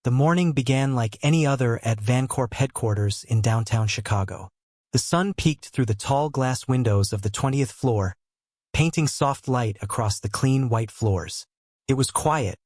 The morning began like any other at Vancorp headquarters in downtown Chicago. The sun peeked through the tall glass windows of the 20th floor, painting soft light across the clean white floors. It was quiet,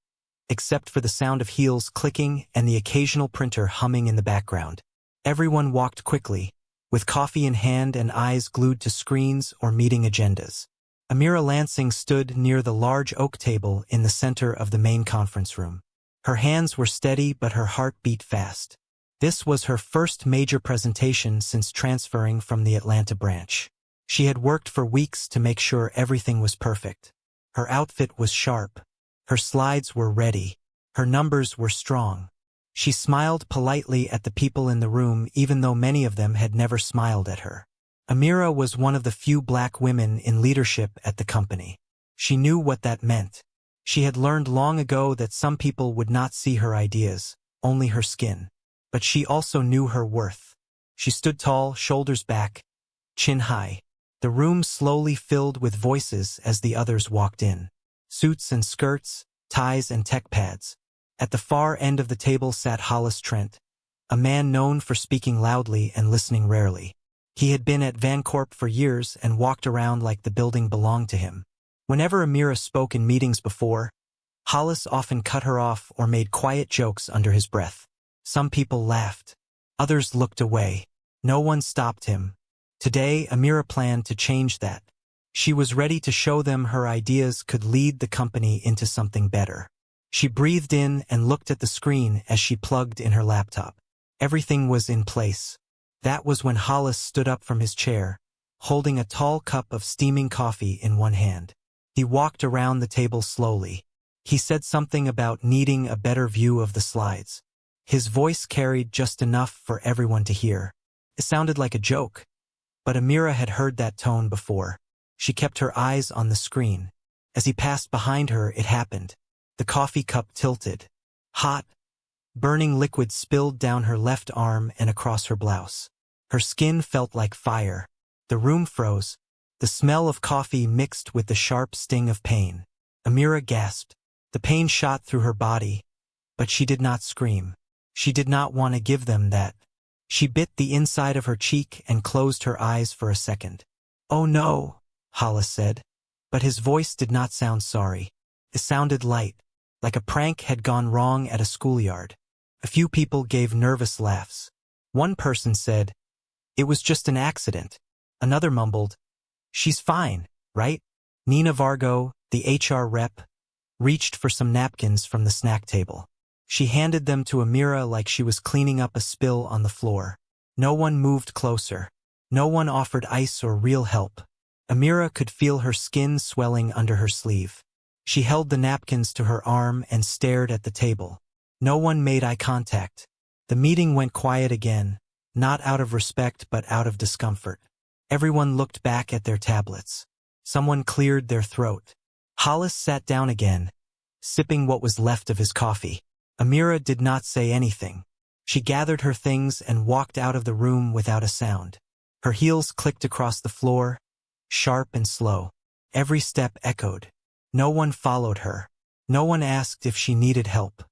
except for the sound of heels clicking and the occasional printer humming in the background. Everyone walked quickly, with coffee in hand and eyes glued to screens or meeting agendas. Amira Lansing stood near the large oak table in the center of the main conference room. Her hands were steady, but her heart beat fast. This was her first major presentation since transferring from the Atlanta branch. She had worked for weeks to make sure everything was perfect. Her outfit was sharp. Her slides were ready. Her numbers were strong. She smiled politely at the people in the room, even though many of them had never smiled at her. Amira was one of the few black women in leadership at the company. She knew what that meant. She had learned long ago that some people would not see her ideas, only her skin. But she also knew her worth. She stood tall, shoulders back, chin high. The room slowly filled with voices as the others walked in. Suits and skirts, ties and tech pads. At the far end of the table sat Hollis Trent, a man known for speaking loudly and listening rarely. He had been at Vancorp for years and walked around like the building belonged to him. Whenever Amira spoke in meetings before, Hollis often cut her off or made quiet jokes under his breath. Some people laughed. Others looked away. No one stopped him. Today, Amira planned to change that. She was ready to show them her ideas could lead the company into something better. She breathed in and looked at the screen as she plugged in her laptop. Everything was in place. That was when Hollis stood up from his chair, holding a tall cup of steaming coffee in one hand. He walked around the table slowly. He said something about needing a better view of the slides. His voice carried just enough for everyone to hear. It sounded like a joke, but Amira had heard that tone before. She kept her eyes on the screen. As he passed behind her, it happened. The coffee cup tilted. Hot, burning liquid spilled down her left arm and across her blouse. Her skin felt like fire. The room froze. The smell of coffee mixed with the sharp sting of pain. Amira gasped. The pain shot through her body, but she did not scream. She did not want to give them that. She bit the inside of her cheek and closed her eyes for a second. "Oh no," Hollis said. But his voice did not sound sorry. It sounded light, like a prank had gone wrong at a schoolyard. A few people gave nervous laughs. One person said, "It was just an accident." Another mumbled, "She's fine, right?" Nina Vargo, the HR rep, reached for some napkins from the snack table. She handed them to Amira like she was cleaning up a spill on the floor. No one moved closer. No one offered ice or real help. Amira could feel her skin swelling under her sleeve. She held the napkins to her arm and stared at the table. No one made eye contact. The meeting went quiet again, not out of respect but out of discomfort. Everyone looked back at their tablets. Someone cleared their throat. Hollis sat down again, sipping what was left of his coffee. Amira did not say anything. She gathered her things and walked out of the room without a sound. Her heels clicked across the floor, sharp and slow. Every step echoed. No one followed her. No one asked if she needed help.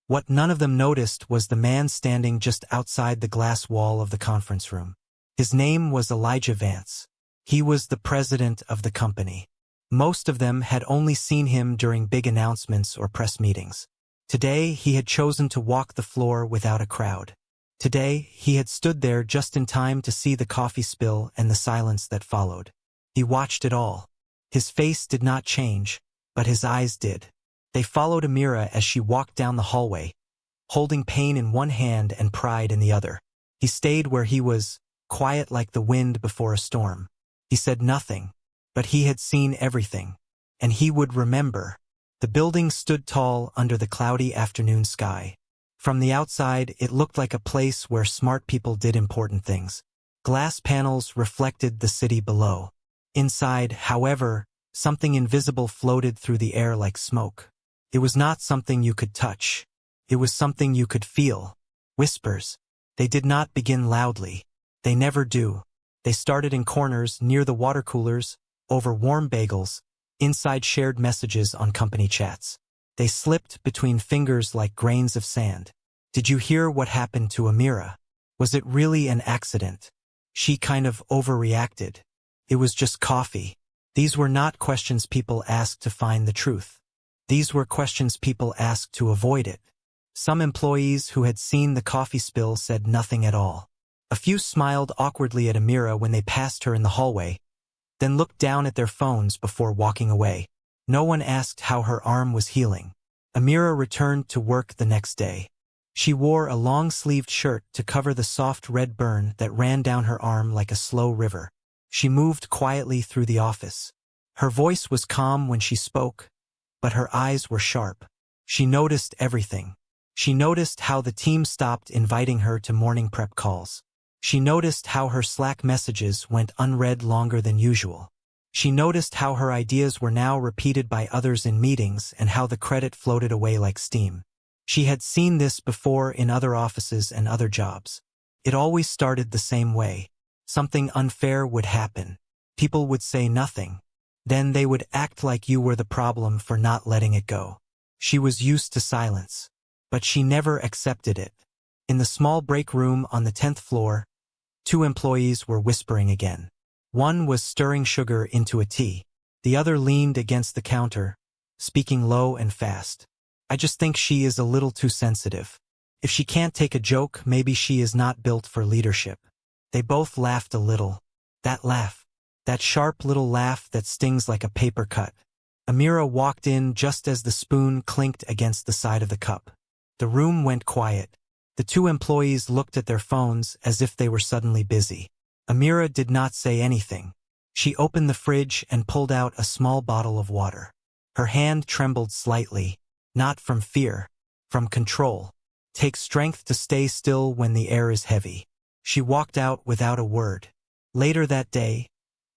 What none of them noticed was the man standing just outside the glass wall of the conference room. His name was Elijah Vance. He was the president of the company. Most of them had only seen him during big announcements or press meetings. Today, he had chosen to walk the floor without a crowd. Today, he had stood there just in time to see the coffee spill and the silence that followed. He watched it all. His face did not change, but his eyes did. They followed Amira as she walked down the hallway, holding pain in one hand and pride in the other. He stayed where he was, quiet like the wind before a storm. He said nothing, but he had seen everything, and he would remember. The building stood tall under the cloudy afternoon sky. From the outside, it looked like a place where smart people did important things. Glass panels reflected the city below. Inside, however, something invisible floated through the air like smoke. It was not something you could touch. It was something you could feel. Whispers. They did not begin loudly. They never do. They started in corners, near the water coolers, over warm bagels, inside shared messages on company chats. They slipped between fingers like grains of sand. Did you hear what happened to Amira? Was it really an accident? She kind of overreacted. It was just coffee. These were not questions people asked to find the truth. These were questions people asked to avoid it. Some employees who had seen the coffee spill said nothing at all. A few smiled awkwardly at Amira when they passed her in the hallway, then looked down at their phones before walking away. No one asked how her arm was healing. Amira returned to work the next day. She wore a long-sleeved shirt to cover the soft red burn that ran down her arm like a slow river. She moved quietly through the office. Her voice was calm when she spoke, but her eyes were sharp. She noticed everything. She noticed how the team stopped inviting her to morning prep calls. She noticed how her Slack messages went unread longer than usual. She noticed how her ideas were now repeated by others in meetings and how the credit floated away like steam. She had seen this before in other offices and other jobs. It always started the same way. Something unfair would happen. People would say nothing. Then they would act like you were the problem for not letting it go. She was used to silence, but she never accepted it. In the small break room on the 10th floor, 2 employees were whispering again. One was stirring sugar into a tea. The other leaned against the counter, speaking low and fast. I just think she is a little too sensitive. If she can't take a joke, maybe she is not built for leadership. They both laughed a little. That laugh. That sharp little laugh that stings like a paper cut. Amira walked in just as the spoon clinked against the side of the cup. The room went quiet. The 2 employees looked at their phones as if they were suddenly busy. Amira did not say anything. She opened the fridge and pulled out a small bottle of water. Her hand trembled slightly, not from fear, from control. Take strength to stay still when the air is heavy. She walked out without a word. Later that day,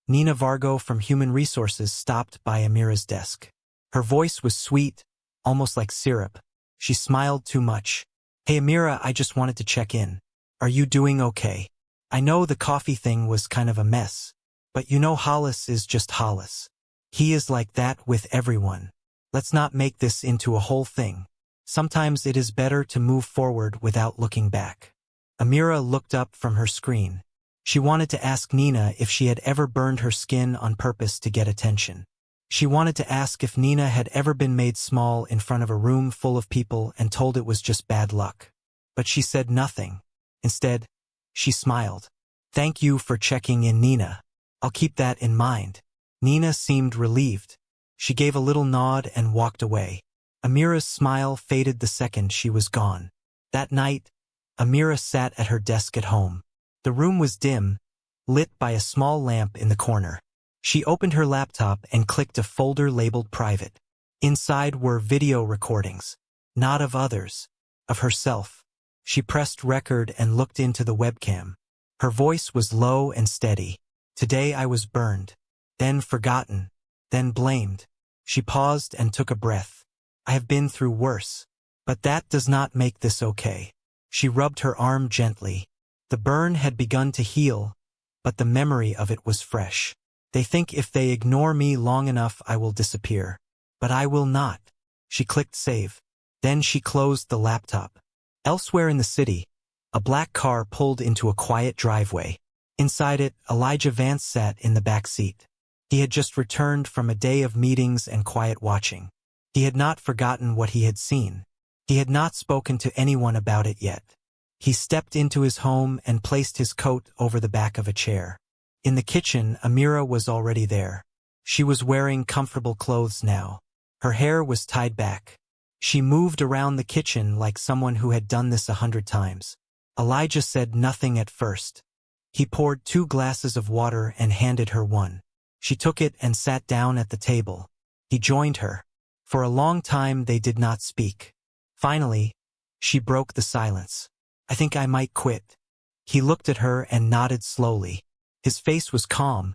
Nina Vargo from Human Resources stopped by Amira's desk. Her voice was sweet, almost like syrup. She smiled too much. Hey Amira, I just wanted to check in. Are you doing okay? I know the coffee thing was kind of a mess, but you know Hollis is just Hollis. He is like that with everyone. Let's not make this into a whole thing. Sometimes it is better to move forward without looking back. Amira looked up from her screen. She wanted to ask Nina if she had ever burned her skin on purpose to get attention. She wanted to ask if Nina had ever been made small in front of a room full of people and told it was just bad luck. But she said nothing. Instead, she smiled. Thank you for checking in, Nina. I'll keep that in mind. Nina seemed relieved. She gave a little nod and walked away. Amira's smile faded the second she was gone. That night, Amira sat at her desk at home. The room was dim, lit by a small lamp in the corner. She opened her laptop and clicked a folder labeled Private. Inside were video recordings, not of others, of herself. She pressed record and looked into the webcam. Her voice was low and steady. Today I was burned, then forgotten, then blamed. She paused and took a breath. I have been through worse, but that does not make this okay. She rubbed her arm gently. The burn had begun to heal, but the memory of it was fresh. They think if they ignore me long enough I will disappear. But I will not. She clicked save. Then she closed the laptop. Elsewhere in the city, a black car pulled into a quiet driveway. Inside it, Elijah Vance sat in the back seat. He had just returned from a day of meetings and quiet watching. He had not forgotten what he had seen. He had not spoken to anyone about it yet. He stepped into his home and placed his coat over the back of a chair. In the kitchen, Amira was already there. She was wearing comfortable clothes now. Her hair was tied back. She moved around the kitchen like someone who had done this 100 times. Elijah said nothing at first. He poured 2 glasses of water and handed her one. She took it and sat down at the table. He joined her. For a long time they did not speak. Finally, she broke the silence. I think I might quit. He looked at her and nodded slowly. His face was calm,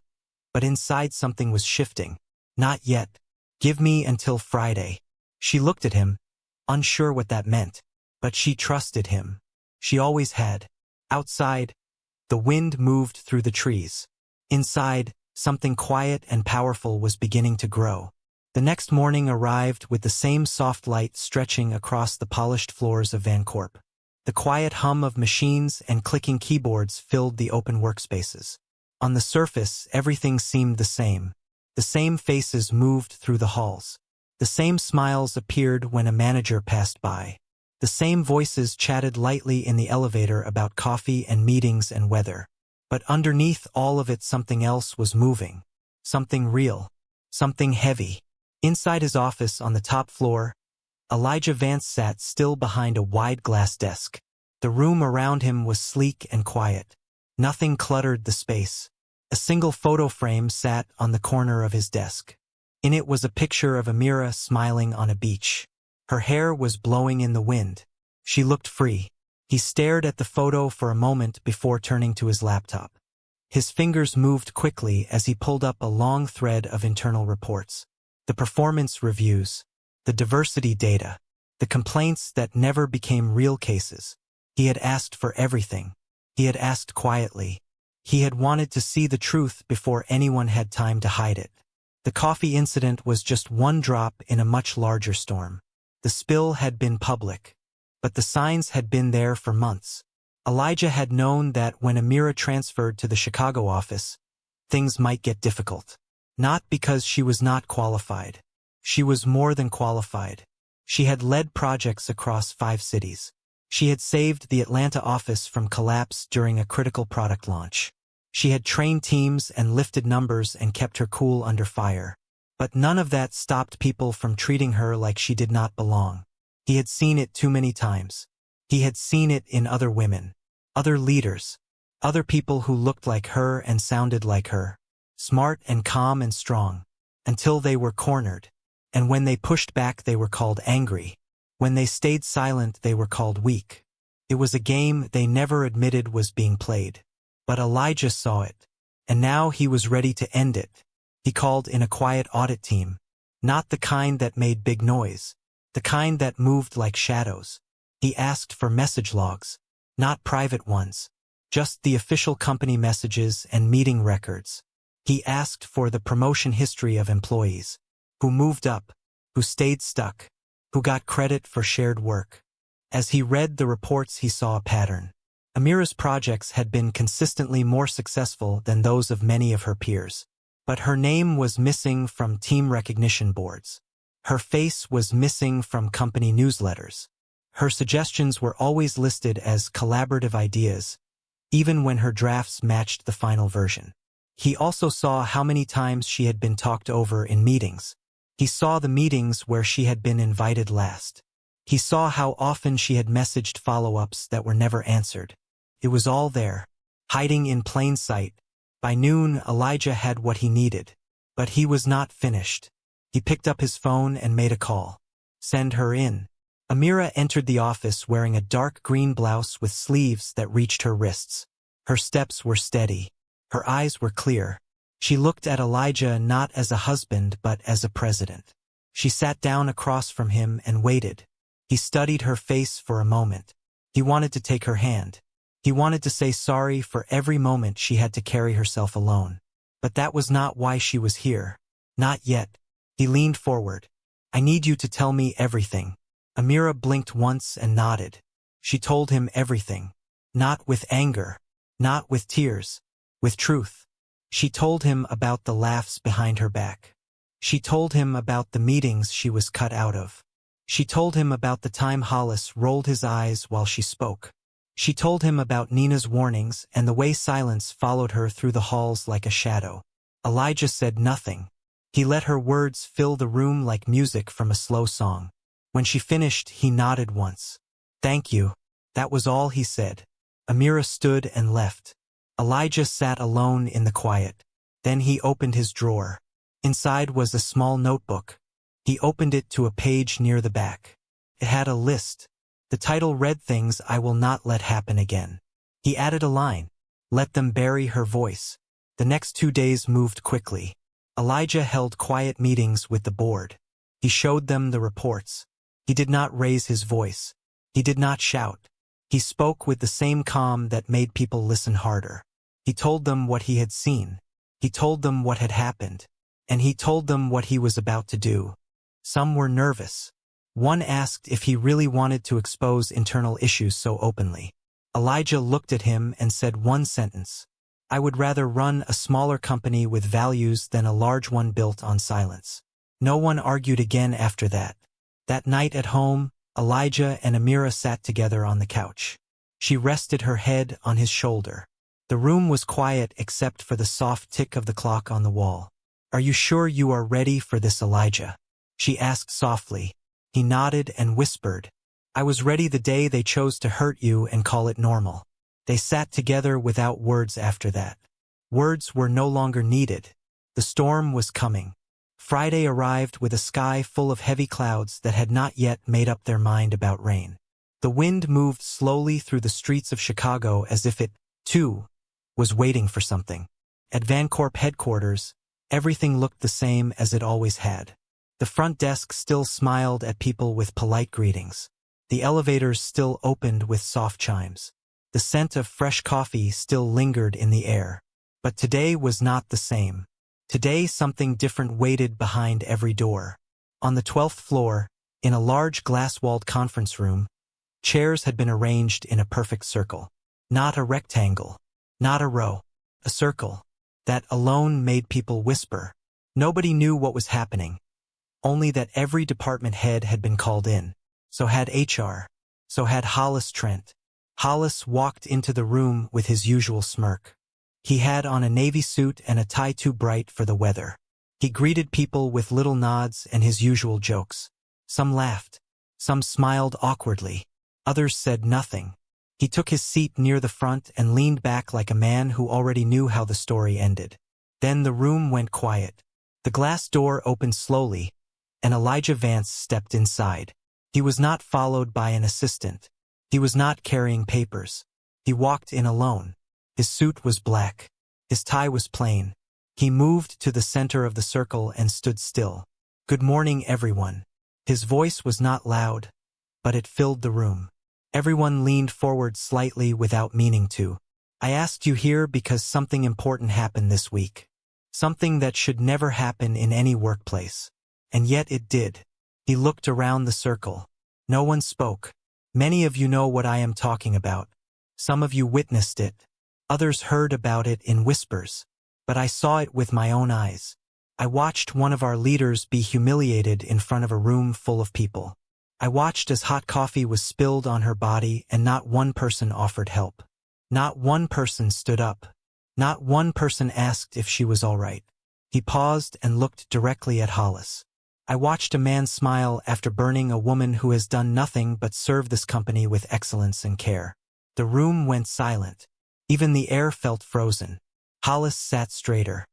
but inside something was shifting. Not yet. Give me until Friday. She looked at him, unsure what that meant, but she trusted him. She always had. Outside, the wind moved through the trees. Inside, something quiet and powerful was beginning to grow. The next morning arrived with the same soft light stretching across the polished floors of Vancorp. The quiet hum of machines and clicking keyboards filled the open workspaces. On the surface, everything seemed the same. The same faces moved through the halls. The same smiles appeared when a manager passed by. The same voices chatted lightly in the elevator about coffee and meetings and weather. But underneath all of it, something else was moving. Something real. Something heavy. Inside his office on the top floor, Elijah Vance sat still behind a wide glass desk. The room around him was sleek and quiet. Nothing cluttered the space. A single photo frame sat on the corner of his desk. In it was a picture of Amira smiling on a beach. Her hair was blowing in the wind. She looked free. He stared at the photo for a moment before turning to his laptop. His fingers moved quickly as he pulled up a long thread of internal reports. The performance reviews, the diversity data, the complaints that never became real cases. He had asked for everything. He had asked quietly. He had wanted to see the truth before anyone had time to hide it. The coffee incident was just one drop in a much larger storm. The spill had been public, but the signs had been there for months. Elijah had known that when Amira transferred to the Chicago office, things might get difficult. Not because she was not qualified. She was more than qualified. She had led projects across 5 cities. She had saved the Atlanta office from collapse during a critical product launch. She had trained teams and lifted numbers and kept her cool under fire. But none of that stopped people from treating her like she did not belong. He had seen it too many times. He had seen it in other women, other leaders, other people who looked like her and sounded like her, smart and calm and strong, until they were cornered. And when they pushed back, they were called angry. When they stayed silent, they were called weak. It was a game they never admitted was being played. But Elijah saw it, and now he was ready to end it. He called in a quiet audit team, not the kind that made big noise, the kind that moved like shadows. He asked for message logs, not private ones, just the official company messages and meeting records. He asked for the promotion history of employees, who moved up, who stayed stuck, who got credit for shared work. As he read the reports, he saw a pattern. Amira's projects had been consistently more successful than those of many of her peers. But her name was missing from team recognition boards. Her face was missing from company newsletters. Her suggestions were always listed as collaborative ideas, even when her drafts matched the final version. He also saw how many times she had been talked over in meetings. He saw the meetings where she had been invited last. He saw how often she had messaged follow-ups that were never answered. It was all there, hiding in plain sight. By noon, Elijah had what he needed. But he was not finished. He picked up his phone and made a call. Send her in. Amira entered the office wearing a dark green blouse with sleeves that reached her wrists. Her steps were steady. Her eyes were clear. She looked at Elijah not as a husband but as a president. She sat down across from him and waited. He studied her face for a moment. He wanted to take her hand. He wanted to say sorry for every moment she had to carry herself alone. But that was not why she was here. Not yet. He leaned forward. I need you to tell me everything. Amira blinked once and nodded. She told him everything. Not with anger. Not with tears. With truth. She told him about the laughs behind her back. She told him about the meetings she was cut out of. She told him about the time Hollis rolled his eyes while she spoke. She told him about Nina's warnings and the way silence followed her through the halls like a shadow. Elijah said nothing. He let her words fill the room like music from a slow song. When she finished, he nodded once. Thank you. That was all he said. Amira stood and left. Elijah sat alone in the quiet. Then he opened his drawer. Inside was a small notebook. He opened it to a page near the back. It had a list. The title read things I will not let happen again. He added a line. Let them bury her voice. The next 2 days moved quickly. Elijah held quiet meetings with the board. He showed them the reports. He did not raise his voice. He did not shout. He spoke with the same calm that made people listen harder. He told them what he had seen. He told them what had happened. And he told them what he was about to do. Some were nervous. One asked if he really wanted to expose internal issues so openly. Elijah looked at him and said one sentence: "I would rather run a smaller company with values than a large one built on silence." No one argued again after that. That night at home, Elijah and Amira sat together on the couch. She rested her head on his shoulder. The room was quiet except for the soft tick of the clock on the wall. "Are you sure you are ready for this, Elijah?" she asked softly. He nodded and whispered, "I was ready the day they chose to hurt you and call it normal." They sat together without words after that. Words were no longer needed. The storm was coming. Friday arrived with a sky full of heavy clouds that had not yet made up their mind about rain. The wind moved slowly through the streets of Chicago as if it, too, was waiting for something. At VanCorp headquarters, everything looked the same as it always had. The front desk still smiled at people with polite greetings. The elevators still opened with soft chimes. The scent of fresh coffee still lingered in the air. But today was not the same. Today something different waited behind every door. On the 12th floor, in a large glass-walled conference room, chairs had been arranged in a perfect circle. Not a rectangle. Not a row. A circle. That alone made people whisper. Nobody knew what was happening. Only that every department head had been called in. So had HR. So had Hollis Trent. Hollis walked into the room with his usual smirk. He had on a navy suit and a tie too bright for the weather. He greeted people with little nods and his usual jokes. Some laughed. Some smiled awkwardly. Others said nothing. He took his seat near the front and leaned back like a man who already knew how the story ended. Then the room went quiet. The glass door opened slowly, and Elijah Vance stepped inside. He was not followed by an assistant. He was not carrying papers. He walked in alone. His suit was black. His tie was plain. He moved to the center of the circle and stood still. "Good morning, everyone." His voice was not loud, but it filled the room. Everyone leaned forward slightly without meaning to. "I asked you here because something important happened this week. Something that should never happen in any workplace. And yet it did." He looked around the circle. No one spoke. "Many of you know what I am talking about. Some of you witnessed it. Others heard about it in whispers. But I saw it with my own eyes. I watched one of our leaders be humiliated in front of a room full of people. I watched as hot coffee was spilled on her body and not one person offered help. Not one person stood up. Not one person asked if she was all right." He paused and looked directly at Hollis. "I watched a man smile after burning a woman who has done nothing but serve this company with excellence and care." The room went silent. Even the air felt frozen. Hollis sat straighter.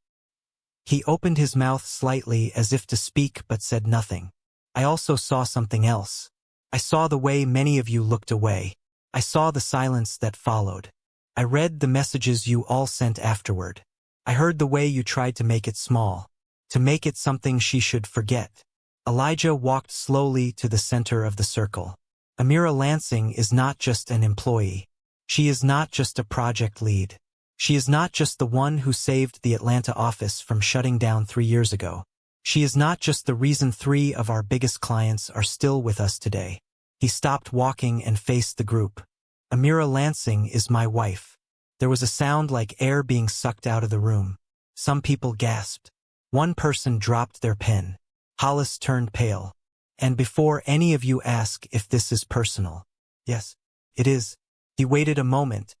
He opened his mouth slightly as if to speak but said nothing. "I also saw something else. I saw the way many of you looked away. I saw the silence that followed. I read the messages you all sent afterward. I heard the way you tried to make it small. To make it something she should forget." Elijah walked slowly to the center of the circle. "Amira Lansing is not just an employee. She is not just a project lead. She is not just the one who saved the Atlanta office from shutting down 3 years ago. She is not just the reason 3 of our biggest clients are still with us today." He stopped walking and faced the group. "Amira Lansing is my wife." There was a sound like air being sucked out of the room. Some people gasped. One person dropped their pen. Hollis turned pale. "And before any of you ask if this is personal." "Yes, it is." He waited a moment,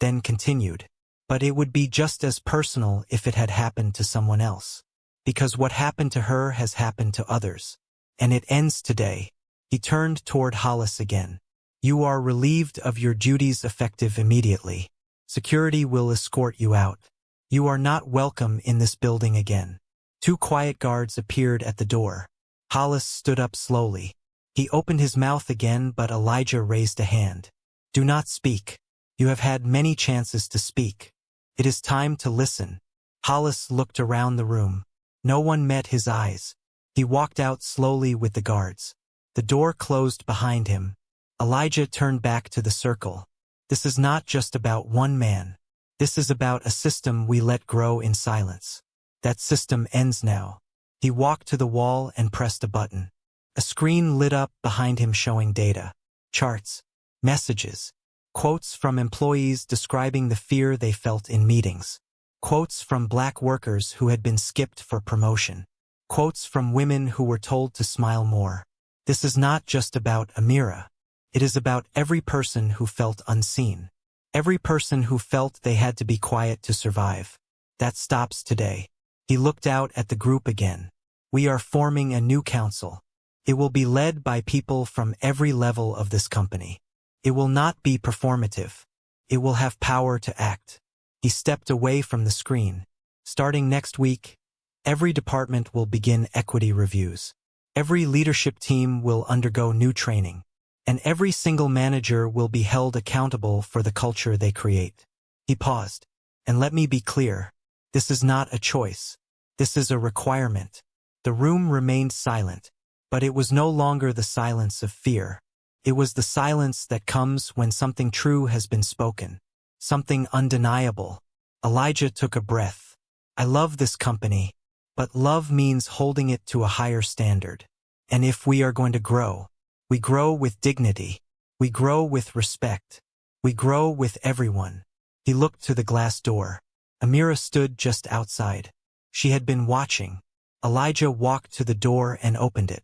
then continued. "But it would be just as personal if it had happened to someone else. Because what happened to her has happened to others. And it ends today." He turned toward Hollis again. "You are relieved of your duties effective immediately. Security will escort you out. You are not welcome in this building again." 2 quiet guards appeared at the door. Hollis stood up slowly. He opened his mouth again, but Elijah raised a hand. "Do not speak. You have had many chances to speak. It is time to listen." Hollis looked around the room. No one met his eyes. He walked out slowly with the guards. The door closed behind him. Elijah turned back to the circle. "This is not just about one man. This is about a system we let grow in silence. That system ends now." He walked to the wall and pressed a button. A screen lit up behind him showing data, charts, messages, quotes from employees describing the fear they felt in meetings, quotes from black workers who had been skipped for promotion, quotes from women who were told to smile more. This is not just about Amira. It is about every person who felt unseen. Every person who felt they had to be quiet to survive. That stops today. He looked out at the group again. We are forming a new council. It will be led by people from every level of this company. It will not be performative. It will have power to act. He stepped away from the screen. Starting next week, every department will begin equity reviews. Every leadership team will undergo new training. And every single manager will be held accountable for the culture they create. He paused. And let me be clear. This is not a choice. This is a requirement. The room remained silent, but it was no longer the silence of fear. It was the silence that comes when something true has been spoken. Something undeniable. Elijah took a breath. I love this company, but love means holding it to a higher standard. And if we are going to grow, we grow with dignity. We grow with respect. We grow with everyone. He looked to the glass door. Amira stood just outside. She had been watching. Elijah walked to the door and opened it.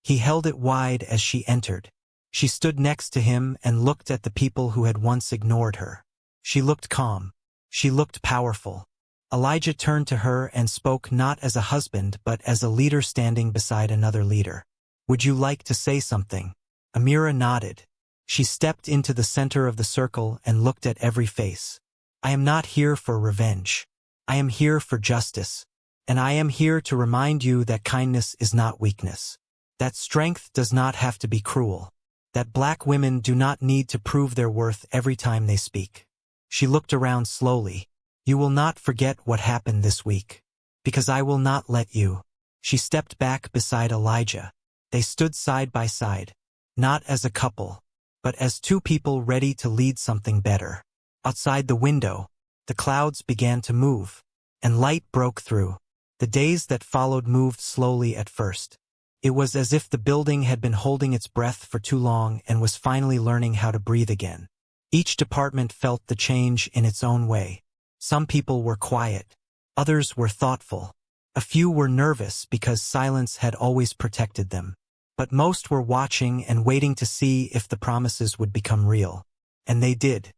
He held it wide as she entered. She stood next to him and looked at the people who had once ignored her. She looked calm. She looked powerful. Elijah turned to her and spoke not as a husband but as a leader standing beside another leader. Would you like to say something? Amira nodded. She stepped into the center of the circle and looked at every face. I am not here for revenge. I am here for justice. And I am here to remind you that kindness is not weakness. That strength does not have to be cruel. That black women do not need to prove their worth every time they speak. She looked around slowly. You will not forget what happened this week. Because I will not let you. She stepped back beside Elijah. They stood side by side. Not as a couple, but as two people ready to lead something better. Outside the window, the clouds began to move, and light broke through. The days that followed moved slowly at first. It was as if the building had been holding its breath for too long and was finally learning how to breathe again. Each department felt the change in its own way. Some people were quiet. Others were thoughtful. A few were nervous because silence had always protected them. But most were watching and waiting to see if the promises would become real. And they did.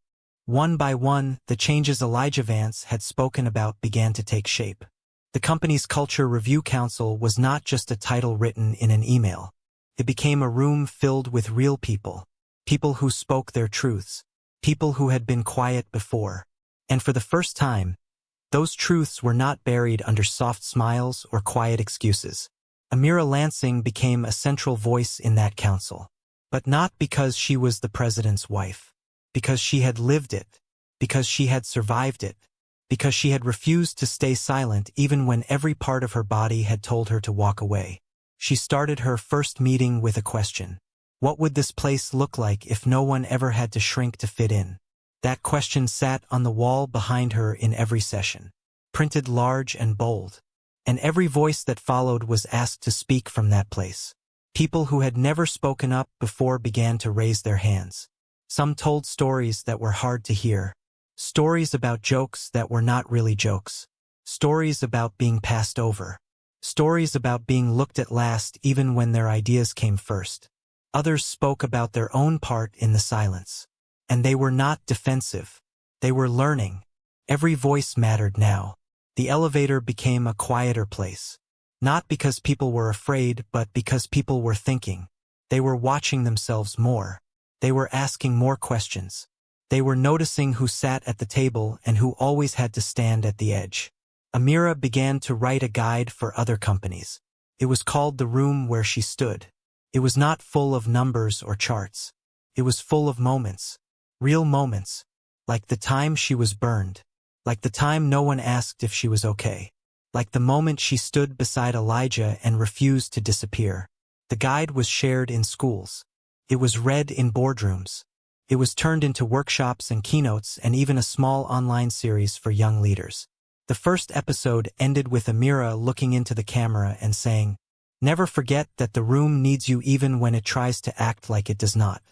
One by one, the changes Elijah Vance had spoken about began to take shape. The company's Culture Review Council was not just a title written in an email. It became a room filled with real people. People who spoke their truths. People who had been quiet before. And for the first time, those truths were not buried under soft smiles or quiet excuses. Amira Lansing became a central voice in that council. But not because she was the president's wife. Because she had lived it. Because she had survived it. Because she had refused to stay silent even when every part of her body had told her to walk away. She started her first meeting with a question. What would this place look like if no one ever had to shrink to fit in? That question sat on the wall behind her in every session, printed large and bold. And every voice that followed was asked to speak from that place. People who had never spoken up before began to raise their hands. Some told stories that were hard to hear. Stories about jokes that were not really jokes. Stories about being passed over. Stories about being looked at last even when their ideas came first. Others spoke about their own part in the silence. And they were not defensive. They were learning. Every voice mattered now. The elevator became a quieter place. Not because people were afraid, but because people were thinking. They were watching themselves more. They were asking more questions. They were noticing who sat at the table and who always had to stand at the edge. Amira began to write a guide for other companies. It was called The Room Where She Stood. It was not full of numbers or charts. It was full of moments. Real moments. Like the time she was burned. Like the time no one asked if she was okay. Like the moment she stood beside Elijah and refused to disappear. The guide was shared in schools. It was read in boardrooms. It was turned into workshops and keynotes and even a small online series for young leaders. The first episode ended with Amira looking into the camera and saying, Never forget that the room needs you even when it tries to act like it does not.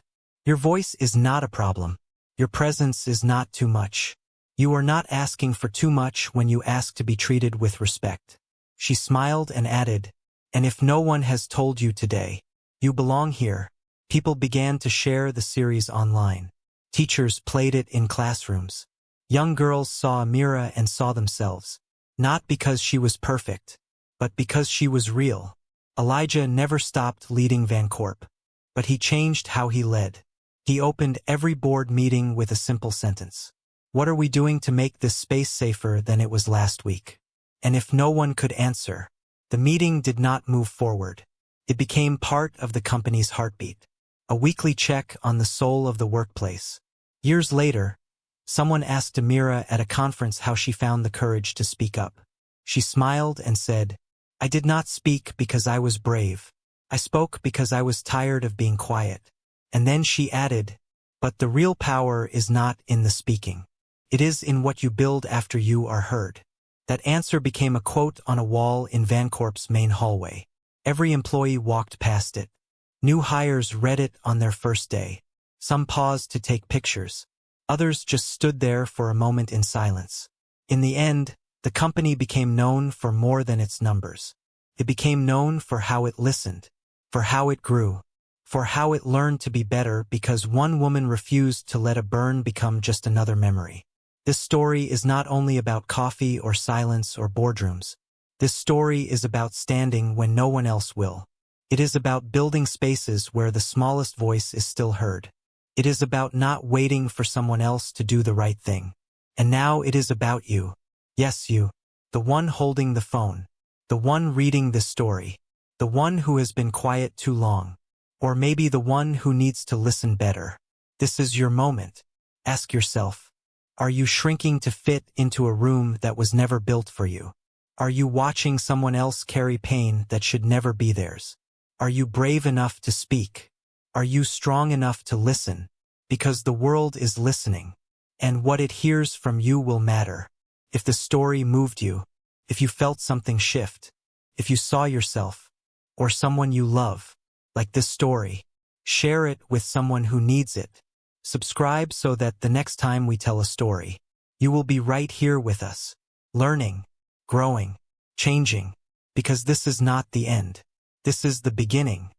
Your voice is not a problem. Your presence is not too much. You are not asking for too much when you ask to be treated with respect. She smiled and added, and if no one has told you today, you belong here. People began to share the series online. Teachers played it in classrooms. Young girls saw Amira and saw themselves. Not because she was perfect, but because she was real. Elijah never stopped leading Vancorp, but he changed how he led. He opened every board meeting with a simple sentence. What are we doing to make this space safer than it was last week? And if no one could answer, the meeting did not move forward. It became part of the company's heartbeat. A weekly check on the soul of the workplace. Years later, someone asked Amira at a conference how she found the courage to speak up. She smiled and said, I did not speak because I was brave. I spoke because I was tired of being quiet. And then she added, but the real power is not in the speaking. It is in what you build after you are heard. That answer became a quote on a wall in Vancorp's main hallway. Every employee walked past it. New hires read it on their first day. Some paused to take pictures. Others just stood there for a moment in silence. In the end, the company became known for more than its numbers. It became known for how it listened, for how it grew, for how it learned to be better because one woman refused to let a burn become just another memory. This story is not only about coffee or silence or boardrooms. This story is about standing when no one else will. It is about building spaces where the smallest voice is still heard. It is about not waiting for someone else to do the right thing. And now it is about you. Yes, you. The one holding the phone. The one reading this story. The one who has been quiet too long. Or maybe the one who needs to listen better. This is your moment. Ask yourself, are you shrinking to fit into a room that was never built for you? Are you watching someone else carry pain that should never be theirs? Are you brave enough to speak? Are you strong enough to listen? Because the world is listening, and what it hears from you will matter. If the story moved you, if you felt something shift, if you saw yourself, or someone you love, like this story, share it with someone who needs it. Subscribe so that the next time we tell a story, you will be right here with us, learning, growing, changing, because this is not the end. This is the beginning.